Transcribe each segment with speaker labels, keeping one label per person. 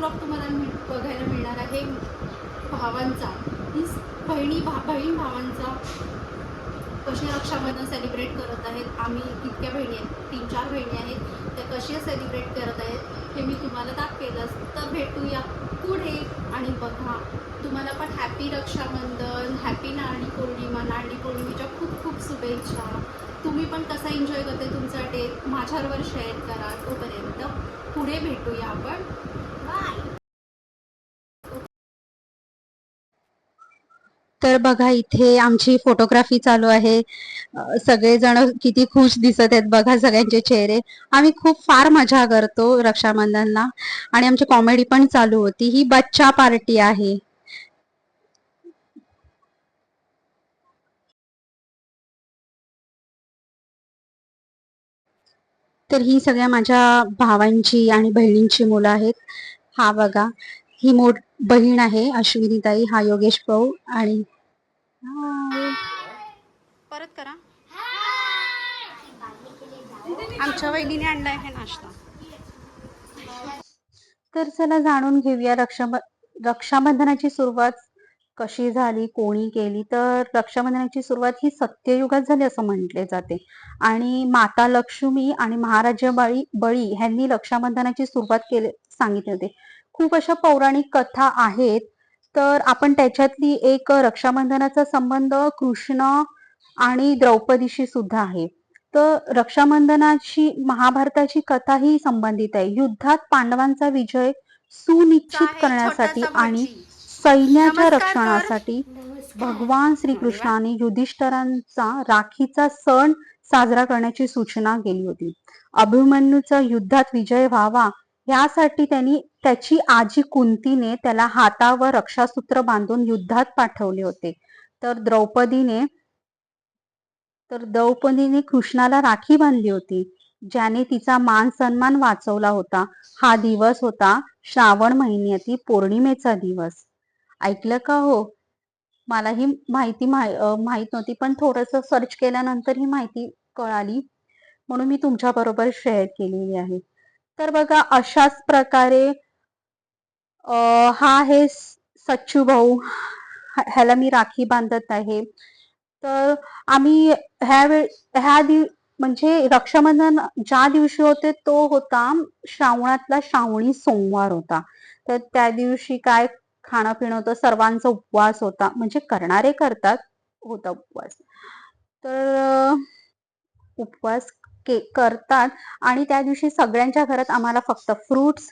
Speaker 1: Blog तुम्हाला बघायला मिळणार आहे भावांचा, बहीण भावांचा कसे रक्षाबंधन सेलिब्रेट करत आहेत. आम्ही इतक्या बहिणी आहेत, 3-4 बहिणी आहेत, त्या कसे सेलिब्रेट करत आहेत हे मी तुम्हाला दाखवेलच. तर भेटूया पुढे. आणि बघा, तुम्हाला पण हॅपी रक्षाबंधन, हॅपी नारळी पौर्णिमा. नारळी पौर्णिमेच्या खूप खूप शुभेच्छा. तुम्ही पण कसा एन्जॉय करते तुमचा डे माझ्याबरोबर शेअर करा. तोपर्यंत पुढे भेटूया आपण. बाय.
Speaker 2: तर बघा, इथे आमची फोटोग्राफी चालू आहे. सगळेजण किती खुश दिसत आहेत बघा, सगळ्यांचे चेहरे. आम्ही खूप फार मजा करतो रक्षाबंधनला आणि आमची कॉमेडी पण चालू होती. ही बच्चा पार्टी आहे. तर ही सगळ्या माझ्या भावांची आणि बहिणींची मुलं आहेत. हा बघा, ही बहीण आहे अश्विनीताई, हा योगेश भाऊ आणि
Speaker 1: परत करा. आमच्या वहिनीने आणलाय हे नाश्ता.
Speaker 2: तर चला जाणून घेऊया रक्षाबंधनाची सुरुवात कशी झाली, कोणी केली. तर रक्षाबंधनाची सुरुवात ही सत्ययुगात झाली असं म्हटले जाते आणि माता लक्ष्मी आणि महाराजा बळी ह्यांनी रक्षाबंधनाची सुरुवात सांगितले होते. खूप अशा पौराणिक कथा आहेत. तर आपण त्याच्यातली एक, रक्षाबंधनाचा संबंध कृष्ण आणि द्रौपदीशी सुद्धा आहे. तर रक्षाबंधनाची महाभारताची कथा ही संबंधित आहे. युद्धात पांडवांचा विजय सुनिश्चित
Speaker 1: आहे
Speaker 2: करण्यासाठी
Speaker 1: छोटासा
Speaker 2: आणि
Speaker 1: भजी.
Speaker 2: सैन्याच्या
Speaker 1: नमस्कार सर.
Speaker 2: रक्षणासाठी भगवान श्रीकृष्णाने युधिष्ठरांचा राखीचा सण साजरा करण्याची सूचना केली होती. अभिमन्यूचा युद्धात विजय व्हावा यासाठी त्यांनी त्याची आजी कुंतीने त्याला हातावर रक्षासूत्र बांधून युद्धात पाठवले होते. तर द्रौपदीने कृष्णाला राखी बांधली होती, ज्याने तिचा मान सन्मान वाचवला होता. हा दिवस होता श्रावण महिन्यातील पौर्णिमेचा दिवस. ऐकलं का हो? मला ही माहिती माहित नव्हती, पण थोडंसं सर्च केल्यानंतर ही माहिती कळाली, म्हणून मी तुमच्या बरोबर शेअर केलेली आहे. तर बघा, अशाच प्रकारे हा आहे सच्चू भाऊ, ह्याला मी राखी बांधत आहे. तर आम्ही म्हणजे रक्षाबंधन ज्या दिवशी होते तो होता श्रावणातला श्रावणी सोमवार होता. तर त्या दिवशी काय खाणं पिणं होतं, सर्वांचा उपवास होता, म्हणजे करणारे करतात, होता उपवास. तर उपवास करतात आणि त्या दिवशी सगळ्यांच्या घरात आम्हाला फक्त फ्रुट्स,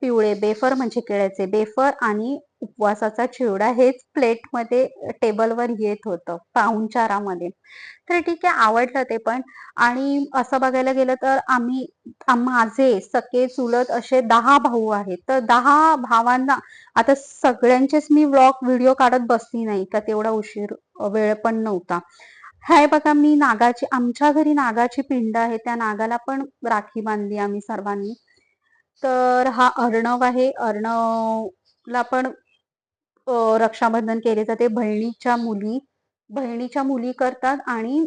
Speaker 2: पिवळे बेफर म्हणजे केळ्याचे बेफर आणि उपवासाचा चिवडा हेच प्लेटमध्ये टेबलवर येत होतं पाहुणचारामध्ये. तर ठीक आहे, आवडलं ते पण. आणि असं बघायला गेलं तर माझे सखे चुलत असे 10 भाऊ आहेत. तर 10 भावांना आता सगळ्यांचेच मी व्हिडिओ काढत बसली नाही का, तेवढा वेळ पण नव्हता. हाय बघा, मी आमच्या घरी नागाची पिंड आहे, त्या नागाला पण राखी बांधली आम्ही सर्वांनी. तर हा अर्णव आहे, अर्णवला पण रक्षाबंधन केले जाते. बहिणीच्या मुली करतात आणि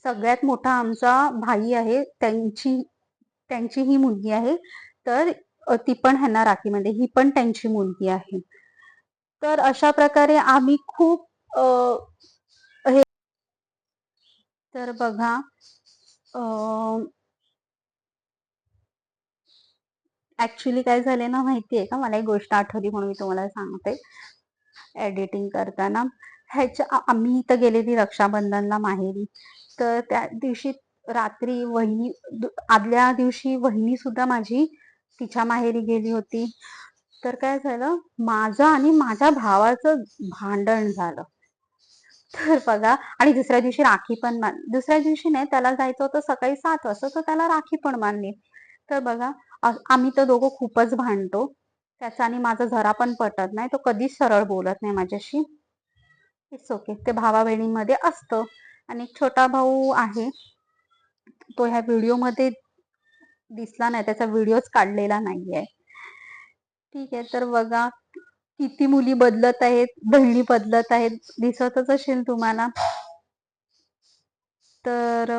Speaker 2: सगळ्यात मोठा आमचा भाई आहे, त्यांची ही मुलगी आहे. तर ती पण ह्यांना राखी बांधते, ही पण त्यांची मुलगी आहे. तर अशा प्रकारे आम्ही खूप तर बघा, ऍक्च्युली काय झाले ना माहितीये का, मला एक गोष्ट आठवली म्हणून मी तुम्हाला सांगते. एडिटिंग करताना आम्ही इथं गेलेली रक्षाबंधनला माहेरी. तर त्या दिवशी रात्री आदल्या दिवशी वहिनी सुद्धा माझी तिच्या माहेरी गेली होती. तर काय झालं, माझं आणि माझ्या भावाचं भांडण झालं. तर बघा, आणि दुसऱ्या दिवशी राखी पण दुसऱ्या दिवशी नाही, त्याला जायचं होतं सकाळी 7 वाजता, तर त्याला राखी पण बांधली. तर बघा, आम्ही तर दोघं खूपच भांडतो. त्याचा आणि माझं जरा पण पटत नाही, तो कधीच सरळ बोलत नाही माझ्याशी. इट्स ओके, ते भावा बहिणींमध्ये असतं. आणि एक छोटा भाऊ आहे, तो ह्या व्हिडिओमध्ये दिसला नाही, त्याचा व्हिडिओच काढलेला नाहीये. ठीक आहे, तर बघा किती मुली बदलत आहेत, बहिणी बदलत आहेत, दिसतच असेल तुम्हाला. तर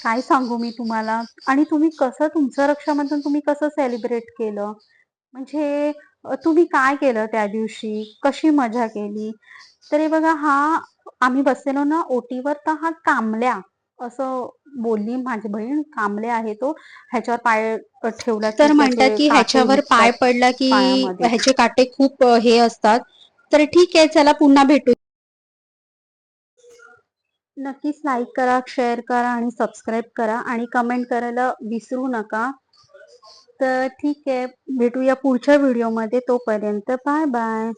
Speaker 2: काय सांगू मी तुम्हाला. आणि तुम्ही कसं तुमचं रक्षाबंधन तुम्ही कसं सेलिब्रेट केलं? म्हणजे तुम्ही काय केलं त्या दिवशी? कशी मजा केली? तर हे बघा, आम्ही बसलेलो ना ओटीवर, तर हा कांबल्या असं बोलली माझी बहीण, कांबल्या आहे तो, ह्याच्यावर पाय ठेवला की
Speaker 1: तर म्हणतात
Speaker 2: त्याचे
Speaker 1: की
Speaker 2: काटे
Speaker 1: ह्याच्यावर पाय
Speaker 2: निघतात
Speaker 1: पडला की
Speaker 2: पायामध्ये.
Speaker 1: ह्याचे काटे खूप हे असतात. तर ठीक आहे, चला पुन्हा भेटू.
Speaker 2: नक्कीच लाईक करा, शेअर करा आणि सबस्क्राईब करा आणि कमेंट करायला विसरू नका. तर ठीक आहे, भेटूया पुढच्या व्हिडिओमध्ये. तोपर्यंत बाय बाय.